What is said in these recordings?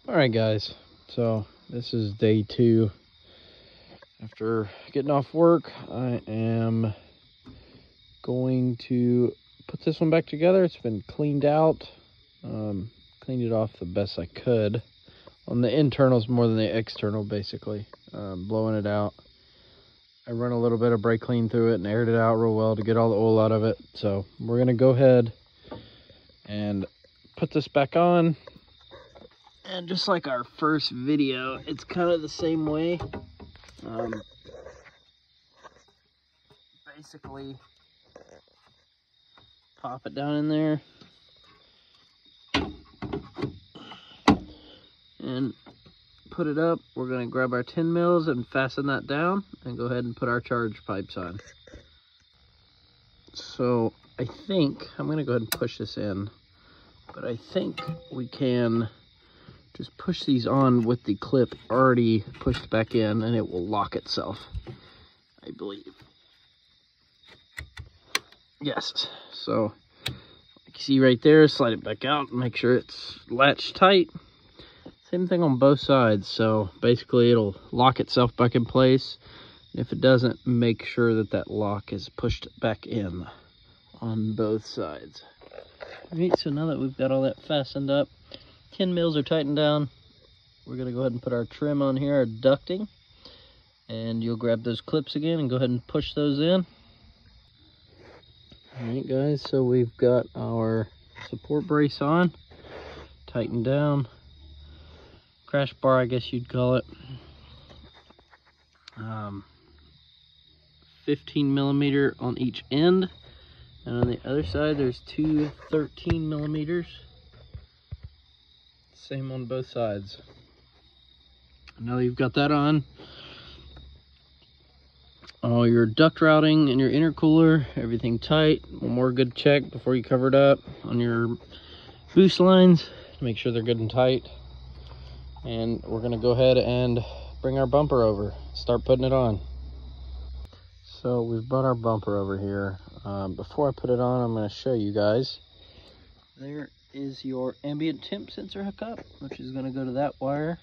Alright guys, so this is day 2. After getting off work, I am going to put this one back together. It's been cleaned out. Cleaned it off the best I could. On the internals more than the external, basically. Blowing it out. I run a little bit of brake clean through it and aired it out real well to get all the oil out of it. So we're going to go ahead and put this back on. And just like our first video, it's kind of the same way. Basically, pop it down in there. And put it up. We're going to grab our 10 mils and fasten that down and go ahead and put our charge pipes on. So I think I'm going to go ahead and push this in, but I think we can just push these on with the clip already pushed back in and it will lock itself, I believe. Yes, so like you see right there, slide it back out and make sure it's latched tight. Same thing on both sides, so basically it'll lock itself back in place. If it doesn't, make sure that that lock is pushed back in on both sides. Alright, so now that we've got all that fastened up, 10 mils are tightened down, we're going to go ahead and put our trim on here, our ducting, and you'll grab those clips again and go ahead and push those in. Alright guys, so we've got our support brace on, tightened down. Crash bar, I guess you'd call it. 15 millimeter on each end, and on the other side there's two 13 millimeters. Same on both sides. Now that you've got that on, all your duct routing and your intercooler, everything tight. One more good check before you cover it up on your boost lines to make sure they're good and tight. And we're going to go ahead and bring our bumper over, start putting it on. So we've brought our bumper over here. Before I put it on, I'm going to show you guys. There is your ambient temp sensor hookup, which is going to go to that wire.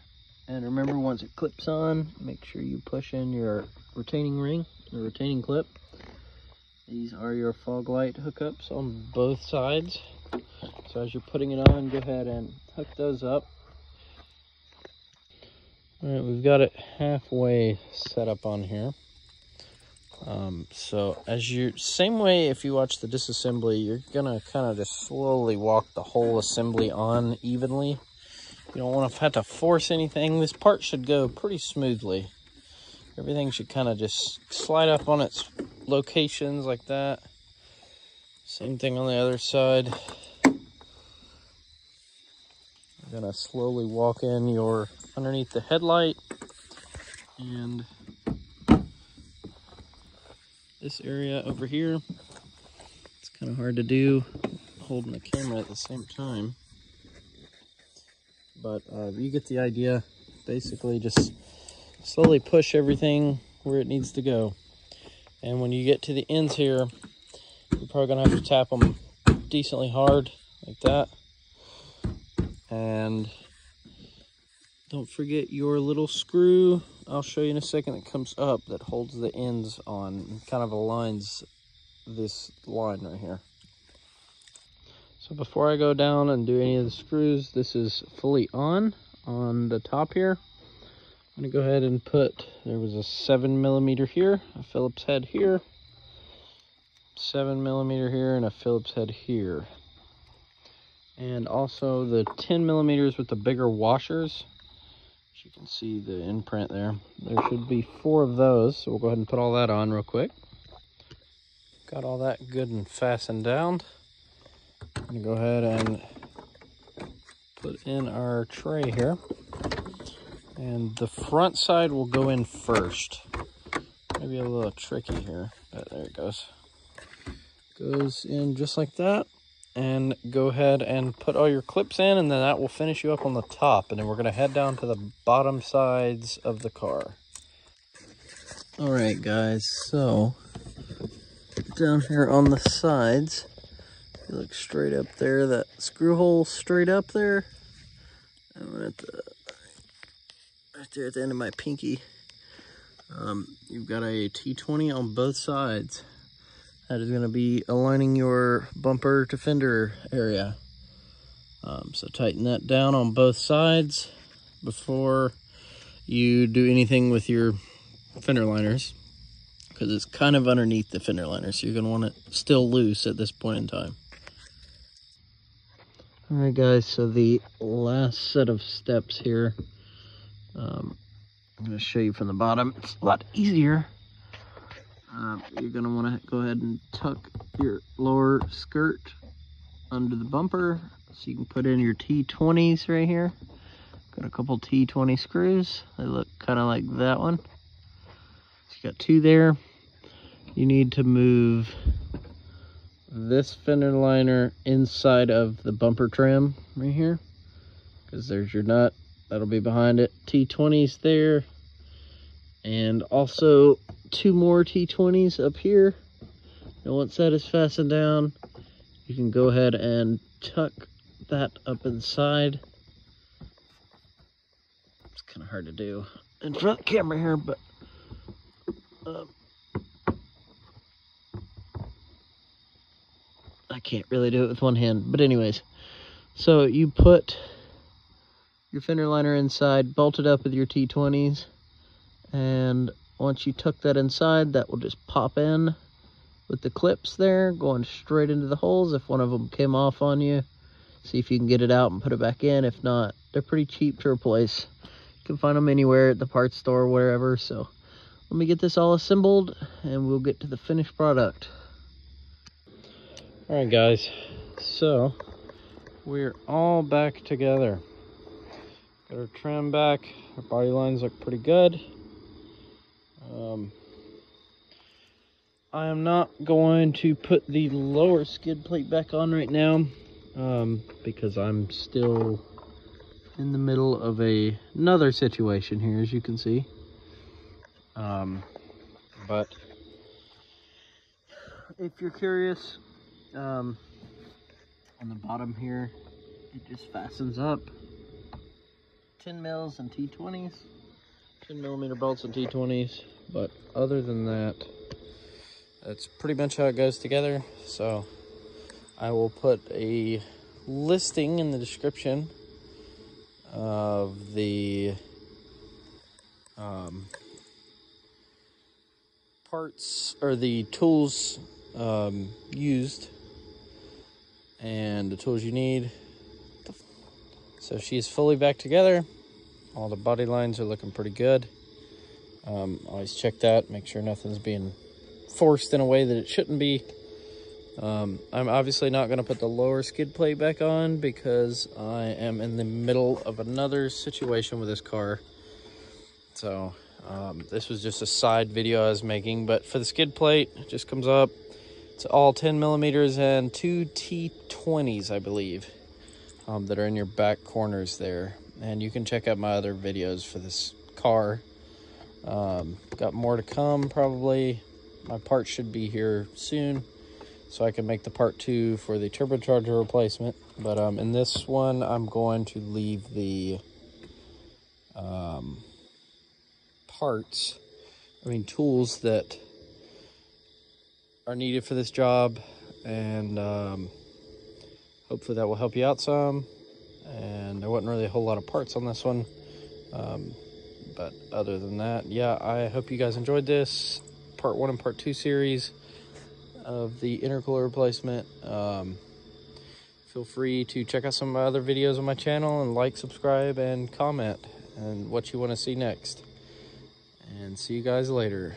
And remember, once it clips on, make sure you push in your retaining ring, the retaining clip. These are your fog light hookups on both sides. So as you're putting it on, go ahead and hook those up. All right, we've got it halfway set up on here. So as same way, if you watch the disassembly, you're gonna kind of just slowly walk the whole assembly on evenly. You don't want to have to force anything. This part should go pretty smoothly. Everything should kind of just slide up on its locations like that. Same thing on the other side. You're gonna slowly walk in your underneath the headlight and this area over here. It's kind of hard to do holding the camera at the same time, but you get the idea. Basically just slowly push everything where it needs to go, and when you get to the ends here, you're probably gonna have to tap them decently hard like that. And don't forget your little screw, I'll show you in a second, that comes up that holds the ends on and kind of aligns this line right here. So before I go down and do any of the screws, this is fully on the top here. I'm gonna go ahead and put, there was a 7 millimeter here, a Phillips head here, 7 millimeter here, and a Phillips head here. And also the 10 millimeters with the bigger washers. As you can see the imprint there. There should be 4 of those, so we'll go ahead and put all that on real quick. Got all that good and fastened down. I'm gonna go ahead and put in our tray here. And the front side will go in first. Maybe a little tricky here, but there it goes. Goes in just like that. And go ahead and put all your clips in, and then that will finish you up on the top. And then we're going to head down to the bottom sides of the car. All right, guys, so down here on the sides, you look straight up there, that screw hole straight up there, I'm at the, right there at the end of my pinky. You've got a T20 on both sides. That is going to be aligning your bumper to fender area. So tighten that down on both sides before you do anything with your fender liners, because it's kind of underneath the fender liner, so you're going to want it still loose at this point in time. Alright guys, so the last set of steps here, I'm going to show you from the bottom. It's a lot easier. You're going to want to go ahead and tuck your lower skirt under the bumper so you can put in your T20s right here. Got a couple T20 screws. They look kind of like that one. So you got two there. You need to move this fender liner inside of the bumper trim right here, because there's your nut. That'll be behind it. T20s there. And also two more T20s up here. And once that is fastened down, you can go ahead and tuck that up inside. It's kind of hard to do in front of the camera here, but I can't really do it with one hand. But anyways, so you put your fender liner inside, bolt it up with your T20s, and once you tuck that inside, that will just pop in with the clips there, going straight into the holes. If one of them came off on you, see if you can get it out and put it back in. If not, they're pretty cheap to replace. You can find them anywhere at the parts store or wherever. So let me get this all assembled and we'll get to the finished product. All right guys, so we're all back together. Got our trim back, our body lines look pretty good. I am not going to put the lower skid plate back on right now, because I'm still in the middle of another situation here, as you can see. But if you're curious, on the bottom here, it just fastens up. 10 mils and T20s, 10 millimeter bolts and T20s. But other than that, that's pretty much how it goes together. So I will put a listing in the description of the parts or the tools used and the tools you need. So she's fully back together. All the body lines are looking pretty good. Always check that, make sure nothing's being forced in a way that it shouldn't be. I'm obviously not going to put the lower skid plate back on because I am in the middle of another situation with this car. So this was just a side video I was making, but for the skid plate, it just comes up. It's all 10 millimeters and two T20s, I believe, that are in your back corners there. And you can check out my other videos for this car. Got more to come probably. My part should be here soon, so I can make the part 2 for the turbocharger replacement. But in this one, I'm going to leave the tools that are needed for this job, and hopefully that will help you out some. And there wasn't really a whole lot of parts on this one, but other than that, yeah, I hope you guys enjoyed this part 1 and part 2 series of the intercooler replacement. Feel free to check out some of my other videos on my channel and like, subscribe, and comment and what you want to see next. And see you guys later.